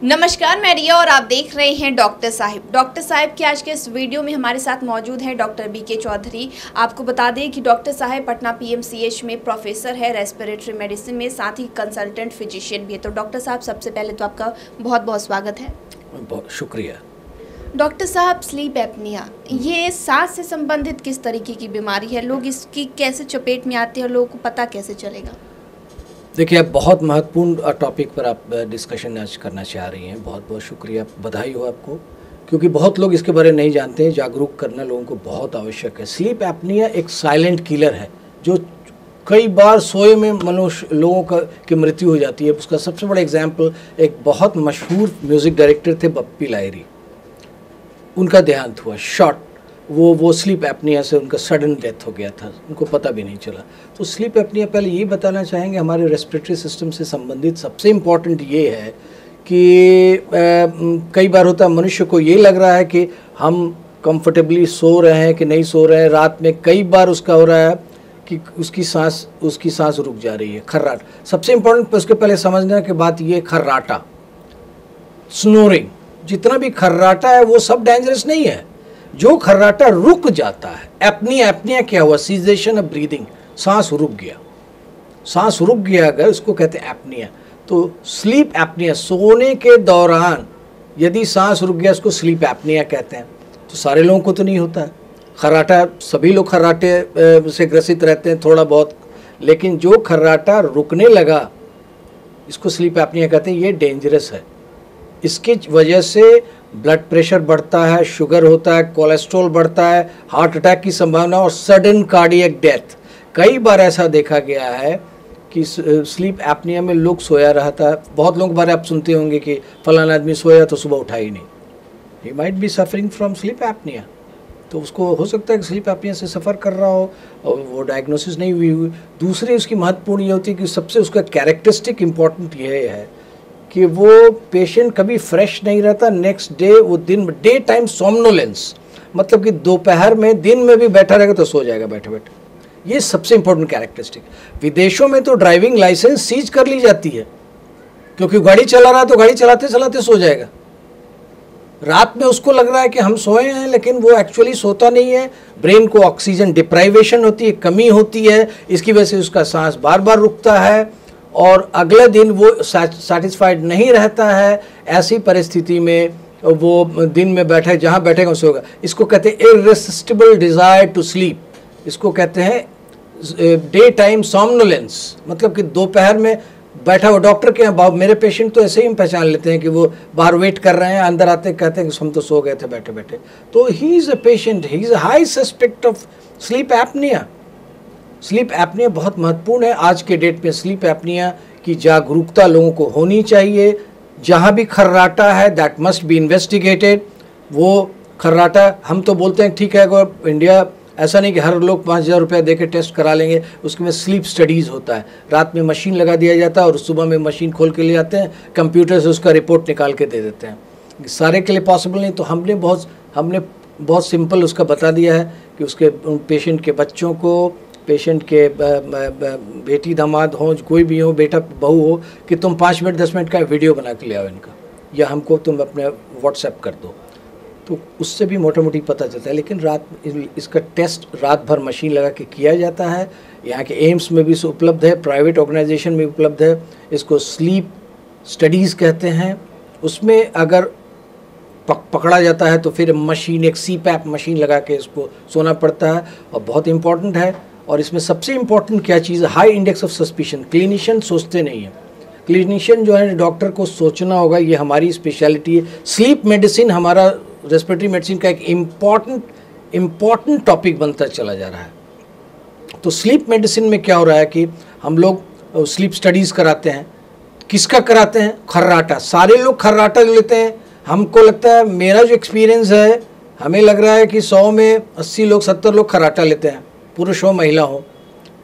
नमस्कार, मैं रिया और आप देख रहे हैं डॉक्टर साहिब। डॉक्टर साहिब के आज के इस वीडियो में हमारे साथ मौजूद हैं डॉक्टर बीके चौधरी। आपको बता दें कि डॉक्टर साहिब पटना पीएमसीएच में प्रोफेसर है रेस्पिरेटरी मेडिसिन में, साथ ही कंसल्टेंट फिजिशियन भी है। तो डॉक्टर साहब, सबसे पहले तो आपका बहुत बहुत स्वागत है। बहुत शुक्रिया। डॉक्टर साहब, स्लीप एपनिया ये सांस से संबंधित किस तरीके की बीमारी है? लोग इसकी कैसे चपेट में आते हैं और लोगों को पता कैसे चलेगा? देखिए, आप बहुत महत्वपूर्ण टॉपिक पर आप डिस्कशन आज करना चाह रही हैं। बहुत बहुत शुक्रिया, बधाई हो आपको, क्योंकि बहुत लोग इसके बारे में नहीं जानते हैं। जागरूक करना लोगों को बहुत आवश्यक है। स्लीप एपनिया एक साइलेंट किलर है जो कई बार सोए में मनुष्य लोगों की मृत्यु हो जाती है। उसका सबसे बड़ा एग्जाम्पल एक बहुत मशहूर म्यूज़िक डायरेक्टर थे, बप्पी लाहिरी। उनका देहांत हुआ शॉर्ट, वो स्लीप एपनिया से उनका सडन डेथ हो गया था, उनको पता भी नहीं चला। तो स्लीप एपनिया, पहले ये बताना चाहेंगे, हमारे रेस्पिरेटरी सिस्टम से संबंधित सबसे इम्पॉर्टेंट ये है कि कई बार होता है मनुष्य को ये लग रहा है कि हम कंफर्टेबली सो रहे हैं कि नहीं सो रहे हैं। रात में कई बार उसका हो रहा है कि उसकी सांस रुक जा रही है, खर्राटा। सबसे इम्पोर्टेंट उसके पहले समझने की बात ये, खर्राटा, स्नोरिंग, जितना भी खर्राटा है वो सब डेंजरस नहीं है। जो खर्राटा रुक जाता है, एपनिया क्या हुआ? सीजेशन ऑफ ब्रीदिंग, सांस रुक गया अगर, उसको कहते हैं एपनिया। तो स्लीप एपनिया, सोने के दौरान यदि सांस रुक गया उसको स्लीप एपनिया कहते हैं। तो सारे लोगों को तो नहीं होता है खर्राटा, सभी लोग खर्राटे से ग्रसित रहते हैं थोड़ा बहुत, लेकिन जो खर्राटा रुकने लगा इसको स्लीप एपनिया कहते हैं। ये डेंजरस है। इसकी वजह से ब्लड प्रेशर बढ़ता है, शुगर होता है, कोलेस्ट्रॉल बढ़ता है, हार्ट अटैक की संभावना और सडन कार्डियक डेथ। कई बार ऐसा देखा गया है कि स्लीप एपनिया में लोग सोया रहता है। बहुत लोगों के बारे आप सुनते होंगे कि फलाना आदमी सोया तो सुबह उठा ही नहीं। He might be suffering from sleep apnoea. तो उसको हो सकता है कि स्लीप एपनिया से सफ़र कर रहा हो और वो डायग्नोसिस नहीं हुई। दूसरी उसकी महत्वपूर्ण ये होती है कि सबसे उसका कैरेक्टरिस्टिक इम्पॉर्टेंट ये है कि वो पेशेंट कभी फ्रेश नहीं रहता। नेक्स्ट डे वो डे टाइम सोमनोलेंस, मतलब कि दोपहर में, दिन में भी बैठा रहेगा तो सो जाएगा बैठे बैठे। ये सबसे इम्पोर्टेंट कैरेक्टरिस्टिक। विदेशों में तो ड्राइविंग लाइसेंस सीज कर ली जाती है, क्योंकि गाड़ी चला रहा तो गाड़ी चलाते चलाते सो जाएगा। रात में उसको लग रहा है कि हम सोए हैं, लेकिन वो एक्चुअली सोता नहीं है। ब्रेन को ऑक्सीजन डिप्राइवेशन होती है, कमी होती है, इसकी वजह से उसका सांस बार बार रुकता है और अगले दिन वो सेटिस्फाइड नहीं रहता है। ऐसी परिस्थिति में वो दिन में बैठे, जहाँ बैठेगा सोएगा। इसको कहते हैं इररेसिस्टिबल डिज़ायर टू स्लीप। इसको कहते हैं डे टाइम सोमनोलेंस, मतलब कि दोपहर में बैठा हुआ। डॉक्टर के यहाँ मेरे पेशेंट तो ऐसे ही हम पहचान लेते हैं कि वो बाहर वेट कर रहे हैं, अंदर आते कहते हैं कि हम तो सो गए थे बैठे बैठे। तो he is a patient, he is a high suspect of sleep apnoea. Sleep apnoea बहुत महत्वपूर्ण है। आज के डेट में स्लीप एपनिया की जागरूकता लोगों को होनी चाहिए। जहाँ भी खर्राटा है दैट मस्ट बी इन्वेस्टिगेटेड। वो खर्राटा हम तो बोलते हैं ठीक है, अगर इंडिया, ऐसा नहीं कि हर लोग 5,000 रुपया दे के टेस्ट करा लेंगे। उसके में स्लीप स्टडीज़ होता है। रात में मशीन लगा दिया जाता है और सुबह में मशीन खोल के ले आते हैं, कंप्यूटर से उसका रिपोर्ट निकाल के दे देते हैं। सारे के लिए पॉसिबल नहीं, तो हमने बहुत सिंपल उसका बता दिया है कि उसके पेशेंट के बच्चों को, पेशेंट के बेटी दामाद हो, कोई भी हो, बेटा बहू हो, कि तुम 5 मिनट 10 मिनट का वीडियो बना के ले आओ इनका, या हमको तुम अपने व्हाट्सएप कर दो। तो उससे भी मोटा मोटी पता चलता है। लेकिन इसका टेस्ट रात भर मशीन लगा के किया जाता है। यहाँ के एम्स में भी उपलब्ध है, प्राइवेट ऑर्गेनाइजेशन में उपलब्ध है। इसको स्लीप स्टडीज़ कहते हैं। उसमें अगर पकड़ा जाता है तो फिर मशीन, एक CPAP मशीन लगा के इसको सोना पड़ता है, और बहुत इम्पॉर्टेंट है। और इसमें सबसे इम्पॉर्टेंट क्या चीज़ है? High index of suspicion. Clinician सोचते नहीं हैं। क्लिनिशियन जो है, डॉक्टर को सोचना होगा, ये हमारी स्पेशलिटी है। स्लीप मेडिसिन हमारा रेस्पिरेटरी मेडिसिन का एक इम्पॉर्टेंट टॉपिक बनता चला जा रहा है। तो स्लीप मेडिसिन में क्या हो रहा है कि हम लोग स्लीप स्टडीज़ कराते हैं। किसका कराते हैं? खर्राटा। सारे लोग खर्राटा लेते हैं। हमको लगता है, मेरा जो एक्सपीरियंस है, हमें लग रहा है कि 100 में 80 लोग 70 लोग खर्राटा लेते हैं, पुरुष हो महिला हो।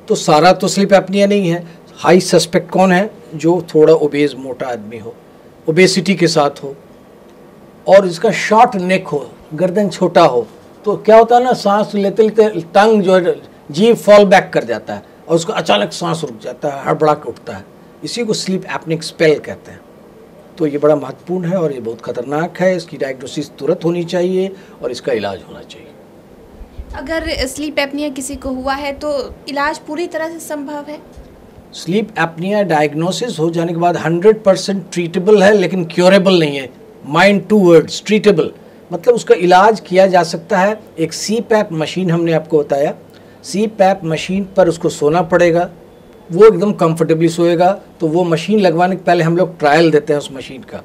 तो सारा तो स्लीप एपनिया नहीं है। हाई सस्पेक्ट कौन है? जो थोड़ा ओबेज, मोटा आदमी हो, ओबेसिटी के साथ हो, और इसका शॉर्ट नेक हो, गर्दन छोटा हो। तो क्या होता है ना, सांस लेते लेते टंग जो है, जीभ फॉल बैक कर जाता है और उसको अचानक सांस रुक जाता है, हड़बड़ा के उठता है। इसी को स्लीप एपनिक स्पेल कहते हैं। तो ये बड़ा महत्वपूर्ण है और ये बहुत खतरनाक है। इसकी डायग्नोसिस तुरंत होनी चाहिए और इसका इलाज होना चाहिए। अगर स्लीप एपनिया किसी को हुआ है तो इलाज पूरी तरह से संभव है? स्लीप एपनिया डायग्नोसिस हो जाने के बाद 100% ट्रीटेबल है, लेकिन क्योरेबल नहीं है। माइंड 2 वर्ड्स, ट्रीटेबल, मतलब उसका इलाज किया जा सकता है। एक CPAP मशीन हमने आपको बताया, CPAP मशीन पर उसको सोना पड़ेगा, वो एकदम कंफर्टेबली सोएगा। तो वो मशीन लगवाने के पहले हम लोग ट्रायल देते हैं उस मशीन का,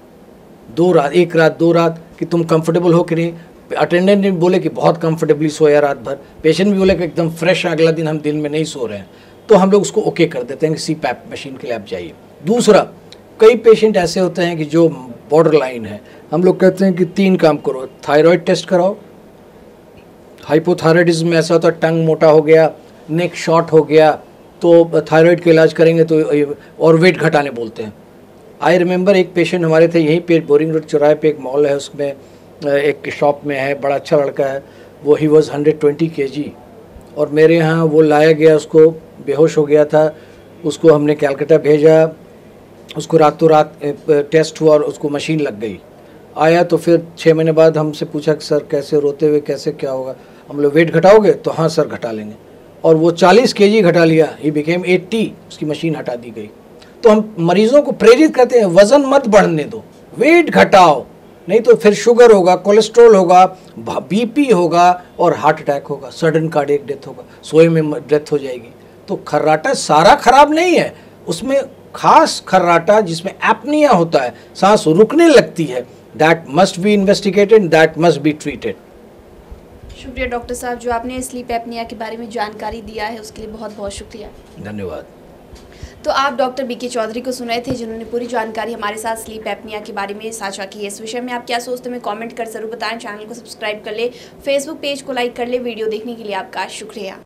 2 रात, 1 रात 2 रात, कि तुम कंफर्टेबल हो कि नहीं। अटेंडेंट ने बोले कि बहुत कंफर्टेबली सोया रात भर, पेशेंट भी बोले कि एकदम फ्रेश, अगला दिन हम दिन में नहीं सो रहे हैं, तो हम लोग उसको ओके कर देते हैं कि CPAP मशीन के लिए आप जाइए। दूसरा, कई पेशेंट ऐसे होते हैं कि जो बॉर्डर लाइन है, हम लोग कहते हैं कि 3 काम करो। थायराइड टेस्ट कराओ, हाइपोथायराइडिज्म में ऐसा होता है टंग मोटा हो गया, नेक शॉर्ट हो गया, तो थायराइड का इलाज करेंगे तो, और वेट घटाने बोलते हैं। आई रिमेंबर एक पेशेंट हमारे थे यहीं पे बोरिंग रोड चौराहे पे एक मॉल है, उसमें एक शॉप में है, बड़ा अच्छा लड़का है वो, ही वॉज 120 kg, और मेरे यहाँ वो लाया गया, उसको बेहोश हो गया था, उसको हमने कैलकाटा भेजा, उसको रातों रात टेस्ट हुआ और उसको मशीन लग गई। आया तो फिर 6 महीने बाद हमसे पूछा कि सर कैसे, रोते हुए कैसे, क्या होगा? हम लोग वेट घटाओगे? तो हाँ सर घटा लेंगे। और वो 40 kg घटा लिया, ही बिकेम 80, उसकी मशीन हटा दी गई। तो हम मरीजों को प्रेरित करते हैं, वज़न मत बढ़ने दो, वेट घटाओ, नहीं तो फिर शुगर होगा, कोलेस्ट्रॉल होगा, BP होगा और हार्ट अटैक होगा, सडन कार्डियक डेथ होगा, सोए में डेथ हो जाएगी। तो खर्राटा सारा खराब नहीं है, उसमें खास खर्राटा जिसमें एपनिया होता है, सांस रुकने लगती है, that must be investigated, that must be treated. शुक्रिया डॉक्टर साहब, जो आपने स्लीप एपनिया के बारे में जानकारी दिया है उसके लिए बहुत बहुत शुक्रिया। धन्यवाद। तो आप डॉक्टर BK चौधरी को सुन रहे थे, जिन्होंने पूरी जानकारी हमारे साथ स्लीप एपनिया के बारे में साझा की है। इस विषय में आप क्या सोचते हैं कमेंट कर जरूर बताएं। चैनल को सब्सक्राइब कर ले, फेसबुक पेज को लाइक कर ले। वीडियो देखने के लिए आपका शुक्रिया।